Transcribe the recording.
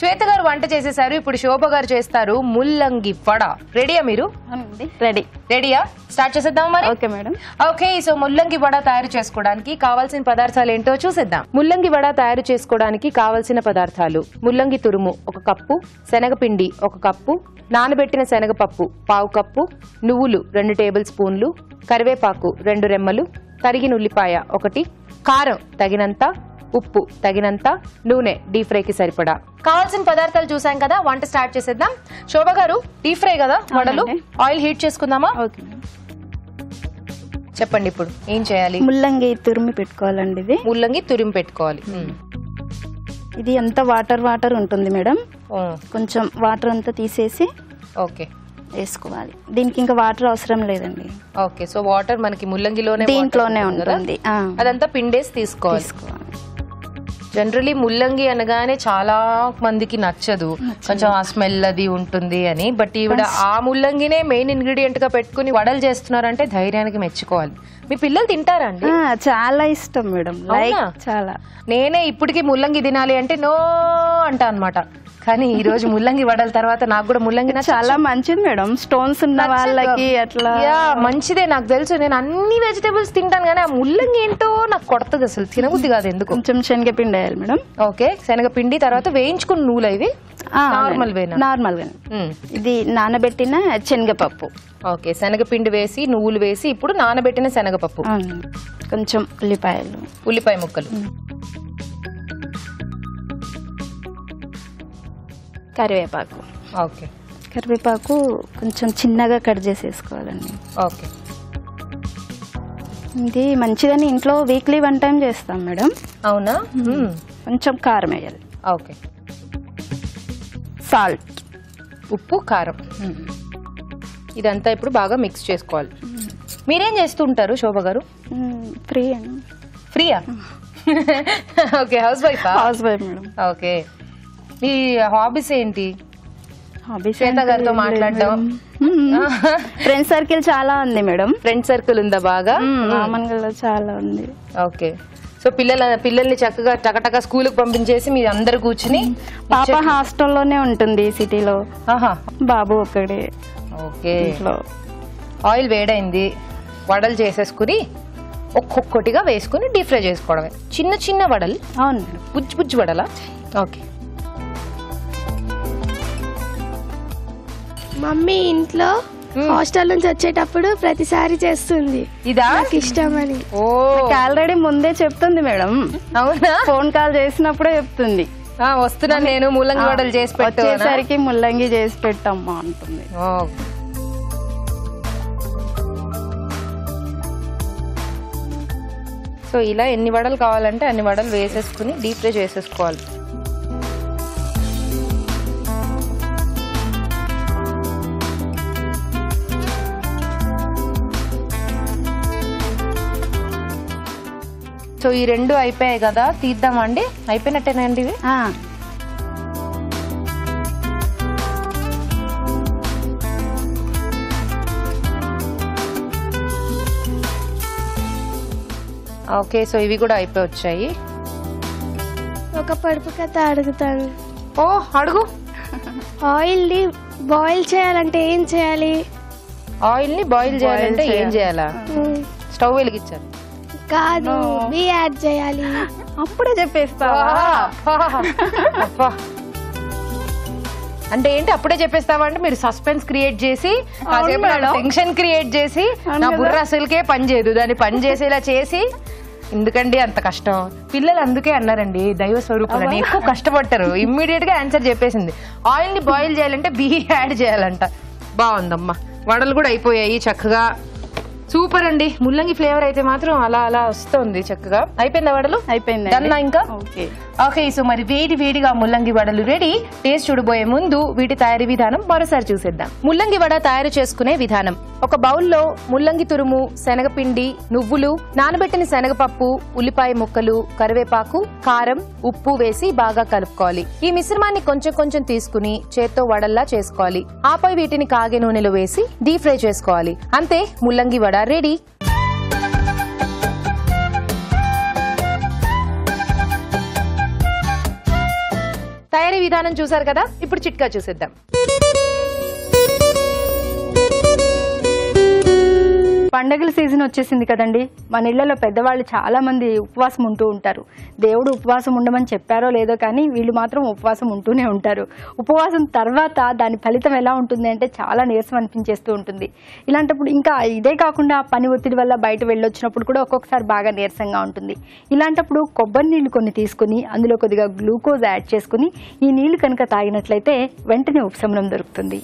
శ్వేత గారు వంట చేసేసారు. ఇప్పుడు శోభ గారు చేస్తారు ముల్లంగి వడ. రెడీయా మీరు? రెడీయా? స్టార్ట్ చేసేద్దాం మరి. Okay madam. ఓకే, సో ముల్లంగి వడ తయారు చేసుకోవడానికి కావాల్సిన పదార్థాలు ఏంటో చూసేద్దాం. ముల్లంగి వడ తయారు చేసుకోవడానికి కావాల్సిన పదార్థాలు: ముల్లంగి తురుము 1 కప్పు, శనగపిండి 1 కప్పు, నానబెట్టిన శనగపప్పు 1/2 కప్పు, నువ్వులు 2 టేబుల్ స్పూన్లు, కరివేపాకు 2 రెమ్మలు, తరిగిన ఉల్లిపాయ 1, కారం తగినంత, ఉప్పు తగినంత, నూనె డీప్ ఫ్రైకి సరిపడా. కావాల్సిన పదార్థాలు చూసాం కదా, వంట స్టార్ట్ చేసేద్దాం. శోభ గారు, డీప్ ఫ్రై కదా వడలు, ఆయిల్ హీట్ చేసుకుందామా? ఓకే. చెప్పండి ఇప్పుడు ఏం చేయాలి? ముల్లంగి తురిమి పెట్టుకోవాలండి. ఇది ముల్లంగి తురిమి పెట్టుకోవాలి. ఇది అంత వాటర్ ఉంటుంది మేడం. కొంచెం వాటర్ అంతా తీసేసి ఓకే వేసుకోవాలి. దీనికి ఇంకా వాటర్ అవసరం లేదండి. ఓకే, సో వాటర్ మనకి ముల్లంగిలోనే దీంట్లోనే ఉంటుంది. అదంతా పిండేసి తీసుకోవాలి. జనరలీ ముల్లంగి అనగానే చాలా మందికి నచ్చదు, కొంచెం ఆ స్మెల్ అది ఉంటుంది అని. బట్ ఈవిడ ఆ ముల్లంగినే మెయిన్ ఇంగ్రీడియంట్ గా పెట్టుకుని వడలు చేస్తున్నారంటే ధైర్యానికి మెచ్చుకోవాలి. మీ పిల్లలు తింటారా అండి? చాలా ఇష్టం మేడం, చాలా. నేనే ఇప్పటికీ ముల్లంగి తినాలి అంటే నో అంటా అనమాట. కానీ ఈ రోజు ముల్లంగి వడల తర్వాత నాకు కూడా ముల్లంగి చాలా మంచిది మేడం. స్టోన్స్ ఉన్న వాళ్ళకి అట్లా మంచిదే. నాకు తెలుసు, నేను అన్ని వెజిటేబుల్స్ తింటాను కానీ ఆ ముల్లంగి ఏంటో నాకు కొడతది, అసలు తినబుద్ధి కాదు. ఎందుకు? కొంచెం శనగపిండి వేయాలి మేడం. ఓకే, శనగపిండి తర్వాత వేయించుకున్న నూలు ఇవి నార్మల్ వేనా? నార్మల్ వేనా. ఇది నానబెట్టిన శనగపప్పు. ఓకే, శనగపిండి వేసి నువ్వులు వేసి ఇప్పుడు నానబెట్టిన శనగపప్పు, కొంచెం ఉల్లిపాయ ముక్కలు, కరివేపాకు. ఓకే, కరివేపాకు కొంచెం చిన్నగా కట్ చేసేసుకోవాలండి. ఓకే, ఇది మంచిదని ఇంట్లో వీక్లీ 1 టైం చేస్తాం మేడం. అవునా? కొంచెం కారం వేయాలి. ఓకే, సాల్ట్, ఉప్పు, కారం. ఇదంతా ఇప్పుడు బాగా మిక్స్ చేసుకోవాలి. మీరేం చేస్తుంటారు శోభ గారు? ఫ్రీయా? Okay, house wife. House wife madam. Okay, మీ హాబీస్ ఏంటి? శ్వేత గారితో మాట్లాడడం, ఫ్రెండ్ సర్కిల్ చాలా ఉంది మేడం. ఫ్రెండ్ సర్కిల్ ఉందా బాగా? మామూలుగా చాలా ఉంది. ఓకే, సో పిల్లల్ని చక్కగా టకటక స్కూల్ కి పంపించేసి మీరు అందరు కూర్చుని. పాప హాస్టల్లోనే ఉంటుంది సిటీలో. బాబు ఒక్కడే. ఓకే, ఆయిల్ వేడైంది, వడలు చేసేసుకుని ఒక్కొక్కటిగా వేసుకుని డీప్ ఫ్రై చేసుకోవడమే. చిన్న చిన్న వడలు. అవును, బుజ్జి బుజ్జి వడలా? ఓకే. మమ్మీ ఇంట్లో హాస్టల్ నుంచి వచ్చేటప్పుడు ప్రతిసారి చేస్తుంది. ఇదా నాకు ఇష్టమని. ఆల్రెడీ ముందే చెప్తుంది మేడం. అవునా? ఫోన్ కాల్ చేసినప్పుడే చెప్తుంది, వస్తున్నా నేను ముల్లంగి వడలు చేసి పెట్టేసరికి ముల్లంగి చేసి పెట్టమ్మా అంటుంది. సో ఇలా ఎన్ని వడలు కావాలంటే అన్ని వడలు వేసేసుకుని డీప్ ఫ్రై చేసేసుకోవాలి. సో ఈ 2 అయిపోయాయి కదా, తీద్దామండి. అయిపోయినట్టేనండి ఇవి. ఓకే, సో ఇవి కూడా అయిపోయి వచ్చాయి. ఒక పొడుపు కథ అడుగుతాను. ఓ అడుగు. ఆయిల్ ని బాయిల్ చేయాలంటే ఏం చేయాలి? ఆయిల్ ని బాయిల్ చేయాలంటే ఏం చేయాలా? స్టవ్ వెలిగించాలి కాదు, బీ యాడ్ చేయాలి. అప్పుడే చెప్పేస్తావా? అంటే ఏంటి అప్పుడే చెప్పేస్తావా? అంటే మీరు సస్పెన్స్ క్రియేట్ చేసి, టెన్షన్ క్రియేట్ చేసి, నా బుర్ర అసలుకే పని చేయదు, దాన్ని పని చేసేలా చేసి. ఎందుకండి అంత కష్టం? పిల్లలు అందుకే అన్నారండి దైవ స్వరూపులని, ఎక్కువ కష్టపడతారు. ఇమ్మీడియట్ గా ఆన్సర్ చెప్పేసింది. ఆయిల్ ని బాయిల్ చేయాలంటే బీ యాడ్ చేయాలంట. బాగుందమ్మా. వడలు కూడా అయిపోయాయి చక్కగా. సూపర్ అండి. ముల్లంగి ఫ్లేవర్ అయితే మాత్రం అలా అలా వస్తుంది చక్కగా. అయిపోయిందా వడలు? అయిపోయింది. దన్నా ఇంకా? ఓకే, సో మరి వేడి వేడిగా ముల్లంగి వడలు రెడీ. టేస్ట్ చూడబోయే ముందు వీటి తయారీ విధానం మరోసారి చూసేద్దాం. ముల్లంగి వడ తయారు చేసుకునే విధానం: ఒక బౌల్లో ముల్లంగి తురుము, శనగపిండి, నువ్వులు, నానబెట్టిన శనగపప్పు, ఉల్లిపాయ ముక్కలు, కరివేపాకు, కారం, ఉప్పు వేసి బాగా కలుపుకోవాలి. ఈ మిశ్రమాన్ని కొంచెం కొంచెం తీసుకుని చేత్తో వడల్లా చేసుకోవాలి. ఆపై వీటిని కాగే నూనెలో వేసి డీప్ ఫ్రై చేసుకోవాలి. అంతే, ముల్లంగి వడ రెడీ. తయారీ విధానం చూసారు కదా, ఇప్పుడు చిట్కా చూసేద్దాం. పండగల సీజన్ వచ్చేసింది కదండి. మన ఇళ్లలో పెద్దవాళ్ళు చాలా మంది ఉపవాసం ఉంటూ ఉంటారు. దేవుడు ఉపవాసం ఉండమని చెప్పారో లేదో కానీ వీళ్ళు మాత్రం ఉపవాసం ఉంటూనే ఉంటారు. ఉపవాసం తర్వాత దాని ఫలితం ఎలా ఉంటుంది అంటే చాలా నీరసం అనిపించేస్తూ ఉంటుంది. ఇలాంటప్పుడు ఇంకా ఇదే కాకుండా పని ఒత్తిడి వల్ల బయట వెళ్ళొచ్చినప్పుడు కూడా ఒక్కొక్కసారి బాగా నీరసంగా ఉంటుంది. ఇలాంటప్పుడు కొబ్బరి నీళ్లు కొన్ని తీసుకుని అందులో కొద్దిగా గ్లూకోజ్ యాడ్ చేసుకుని ఈ నీళ్లు కనుక తాగినట్లయితే వెంటనే ఉపశమనం దొరుకుతుంది.